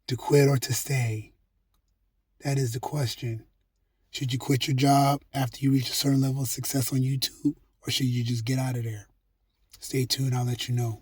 To quit or to stay? That is the question. Should you quit your job after you reach a certain level of success on YouTube, or should you just get out of there? Stay tuned, I'll let you know.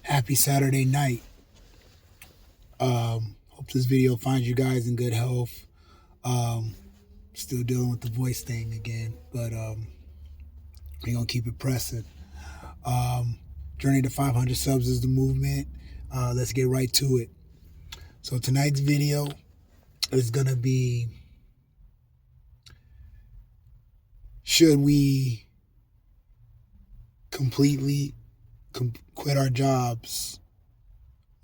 Happy Saturday night. Hope this video finds you guys in good health. Still dealing with the voice thing again, but we're gonna keep it pressing. Journey to 500 subs is the movement. Let's get right to it. So tonight's video is gonna be, should we completely quit our jobs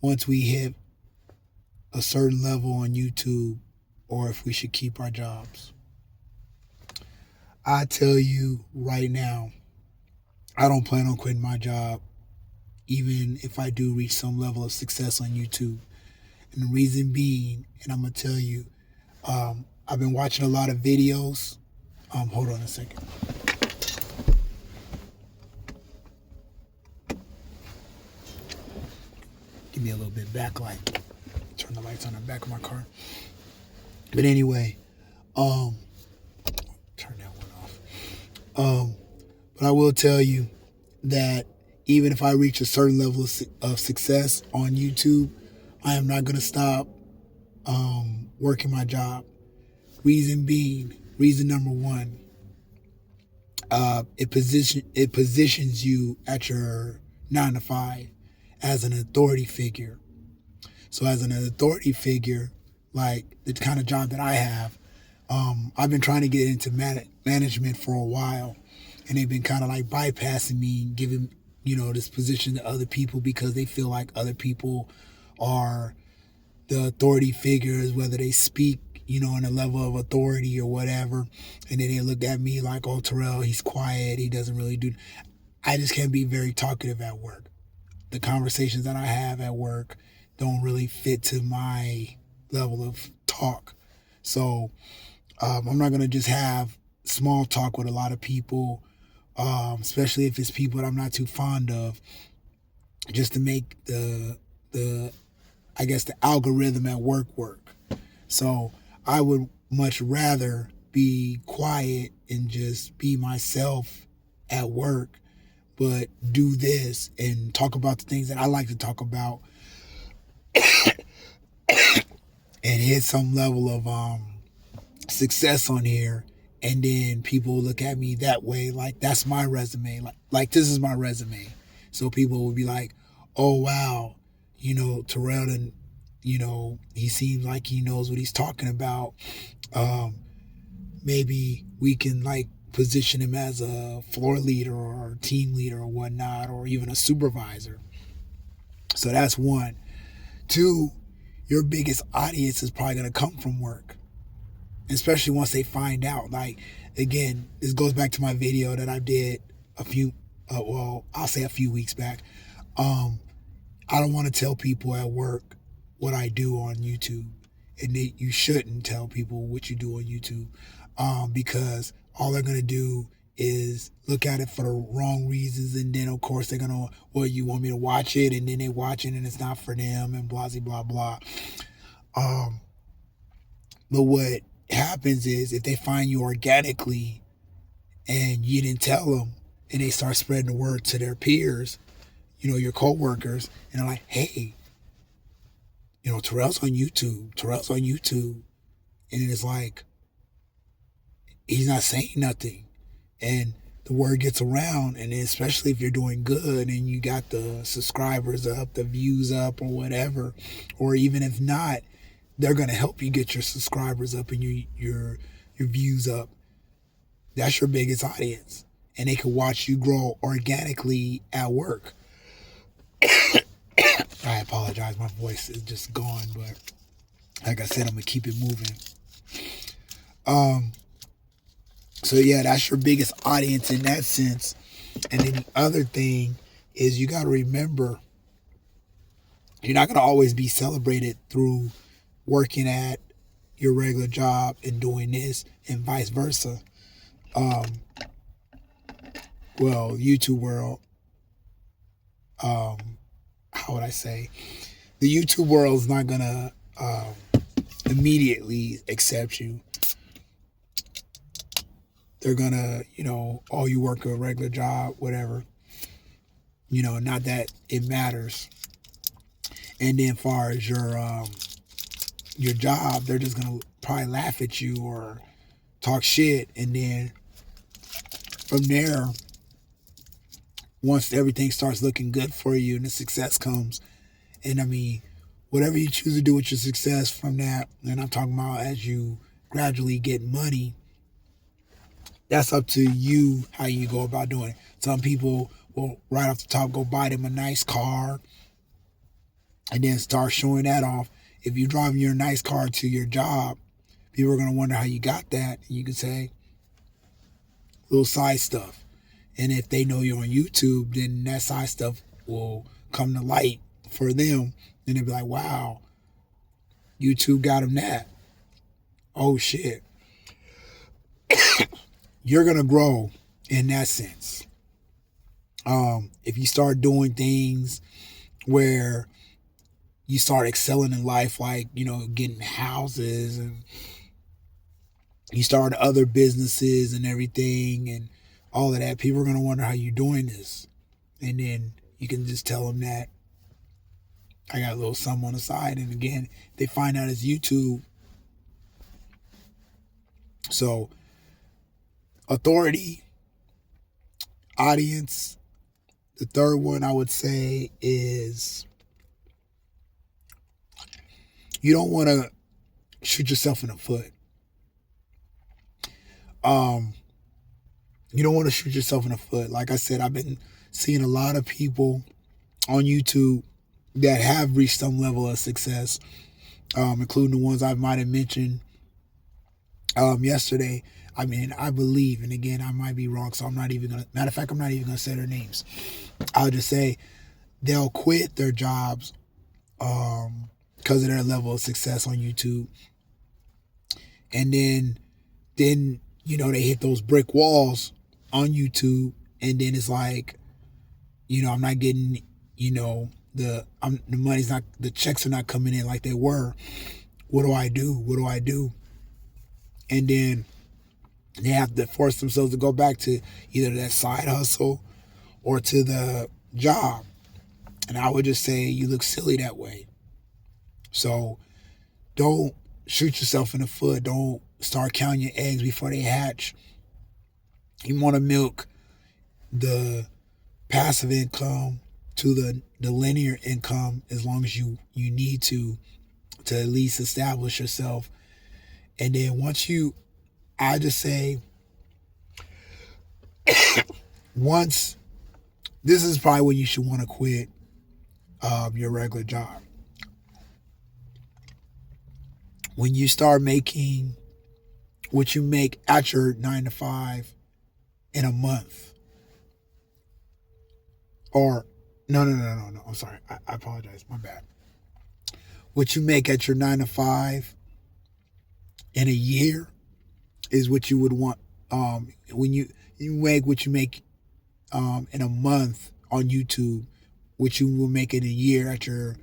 once we hit a certain level on YouTube, or if we should keep our jobs? I tell you right now, I don't plan on quitting my job, even if I do reach some level of success on YouTube. And the reason being, and I'm going to tell you, I've been watching a lot of videos. Hold on a second. Give me a little bit backlight. Turn the lights on the back of my car. But anyway, turn that one off. But I will tell you that even if I reach a certain level of success on YouTube, I am not going to stop working my job. Reason number one, it positions you at your 9 to 5 as an authority figure. So as an authority figure, like the kind of job that I have, I've been trying to get into management for a while, and they've been kind of like bypassing me, giving, this position to other people because they feel like other people are the authority figures, whether they speak, on a level of authority or whatever. And then they look at me like, oh, Terrell, he's quiet. He doesn't really do. I just can't be very talkative at work. The conversations that I have at work don't really fit to my level of talk. So I'm not going to just have small talk with a lot of people, especially if it's people that I'm not too fond of, just to make the algorithm at work. So I would much rather be quiet and just be myself at work, but do this and talk about the things that I like to talk about and hit some level of success on here. And then people look at me that way, like that's my resume. Like this is my resume. So people will be like, oh, wow, Terrell, and, he seems like he knows what he's talking about. Maybe we can like position him as a floor leader or team leader or whatnot, or even a supervisor. So that's one. Two, your biggest audience is probably going to come from work, especially once they find out. Like, again, this goes back to my video that I did a few weeks back. I don't want to tell people at work what I do on YouTube, and you shouldn't tell people what you do on YouTube, because all they're going to do is look at it for the wrong reasons, and then of course they're going to, well, you want me to watch it, and then they watch it and it's not for them, and blah, blah, blah. But what happens is, if they find you organically and you didn't tell them, and they start spreading the word to their peers, your coworkers, and they're like, hey, Terrell's on YouTube. And it's like, he's not saying nothing. And the word gets around, and especially if you're doing good and you got the subscribers up, the views up, or whatever, or even if not, they're going to help you get your subscribers up and your views up. That's your biggest audience. And they can watch you grow organically at work. I apologize, my voice is just gone, but like I said, I'm gonna keep it moving. Um, so yeah, that's your biggest audience in that sense. And then the other thing is you gotta remember you're not gonna always be celebrated through working at your regular job and doing this and vice versa. Um, well, YouTube world, how would I say? The YouTube world is not gonna immediately accept you. They're gonna, oh, you work a regular job, whatever. Not that it matters. And then, far as your job, they're just gonna probably laugh at you or talk shit, and then from there, once everything starts looking good for you and the success comes, and I mean, whatever you choose to do with your success from that, and I'm talking about as you gradually get money, that's up to you how you go about doing it. Some people will right off the top go buy them a nice car and then start showing that off. If you're driving your nice car to your job, people are going to wonder how you got that. And you can say little side stuff. And if they know you're on YouTube, then that side stuff will come to light for them. And they'll be like, wow, YouTube got them that. Oh, shit. You're going to grow in that sense. If you start doing things where you start excelling in life, like, getting houses, and you start other businesses and everything and all of that, people are going to wonder how you're doing this. And then you can just tell them that I got a little something on the side. And again, they find out it's YouTube. So authority, audience. The third one I would say is you don't want to shoot yourself in the foot. You don't want to shoot yourself in the foot. Like I said, I've been seeing a lot of people on YouTube that have reached some level of success, including the ones I might have mentioned yesterday. I mean, I believe, and again, I might be wrong, so I'm not even going to, matter of fact, I'm not even going to say their names. I'll just say they'll quit their jobs because of their level of success on YouTube. And then they hit those brick walls on YouTube, and then it's like, I'm not getting, the money's not, the checks are not coming in like they were. What do I do? What do I do? And then they have to force themselves to go back to either that side hustle or to the job. And I would just say you look silly that way. So don't shoot yourself in the foot. Don't start counting your eggs before they hatch. You want to milk the passive income to the linear income as long as you need to at least establish yourself. And then I just say, once, this is probably when you should want to quit your regular job. When you start making what you make at your 9 to 5 in a month. Or, no. I'm sorry. I apologize. My bad. What you make at your 9 to 5 in a year is what you would want. When you make what you make in a month on YouTube, which you will make in a year at your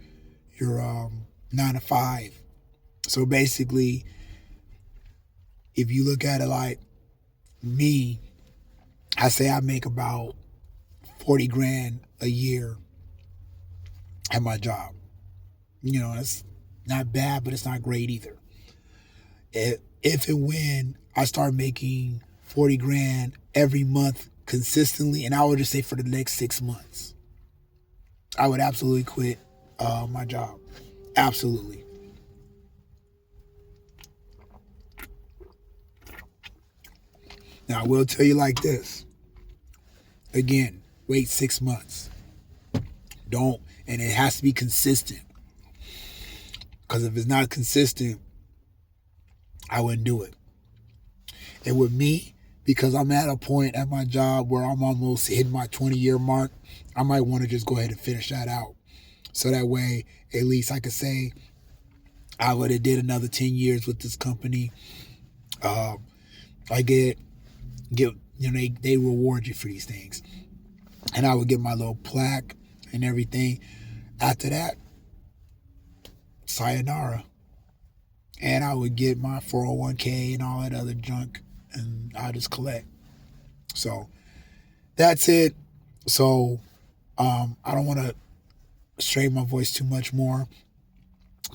9 to 5. So basically, if you look at it like me, I say I make about 40 grand a year at my job. It's not bad, but it's not great either. If and when I start making 40 grand every month consistently, and I would just say for the next 6 months, I would absolutely quit my job. Absolutely. Now, I will tell you like this. Again, wait 6 months. Don't, and it has to be consistent. Because if it's not consistent, I wouldn't do it. And with me, because I'm at a point at my job where I'm almost hitting my 20-year mark, I might want to just go ahead and finish that out. So that way, at least I could say I would have did another 10 years with this company. I get they reward you for these things. And I would get my little plaque and everything. After that, sayonara. And I would get my 401k and all that other junk, and I just collect. So that's it. So I don't want to strain my voice too much more,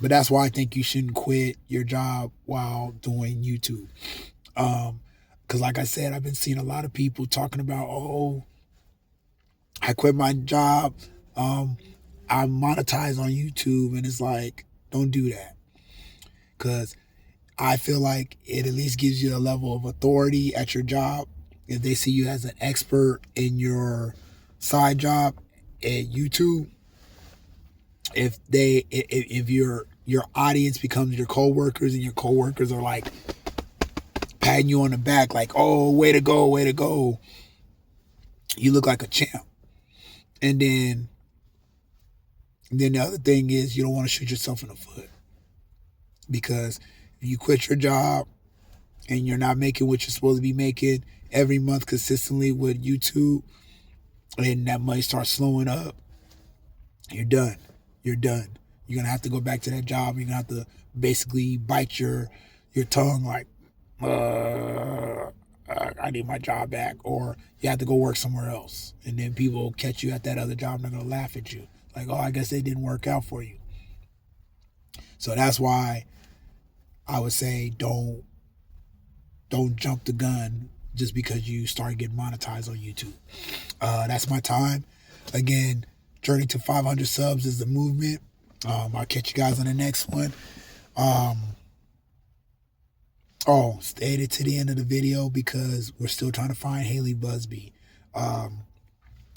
but that's why I think you shouldn't quit your job while doing YouTube. Because like I said, I've been seeing a lot of people talking about, oh, I quit my job. I monetize on YouTube, and it's like, don't do that. Because I feel like it at least gives you a level of authority at your job. If they see you as an expert in your side job at YouTube, if your audience becomes your coworkers, and your coworkers are like patting you on the back, like, oh, way to go, you look like a champ. And then the other thing is, you don't want to shoot yourself in the foot. Because if you quit your job and you're not making what you're supposed to be making every month consistently with YouTube, and that money starts slowing up, you're done. You're done. You're going to have to go back to that job. You're going to have to basically bite your tongue like, I need my job back. Or you have to go work somewhere else. And then people will catch you at that other job and they're going to laugh at you. Like, oh, I guess they didn't work out for you. So that's why I would say don't jump the gun just because you start getting monetized on YouTube. That's my time. Again, journey to 500 subs is the movement. I'll catch you guys on the next one. Stay to the end of the video because we're still trying to find Haley Busby.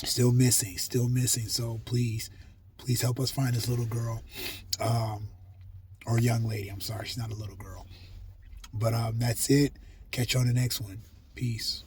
Still missing. So please help us find this little girl. Or young lady. I'm sorry, she's not a little girl. But that's it. Catch you on the next one. Peace.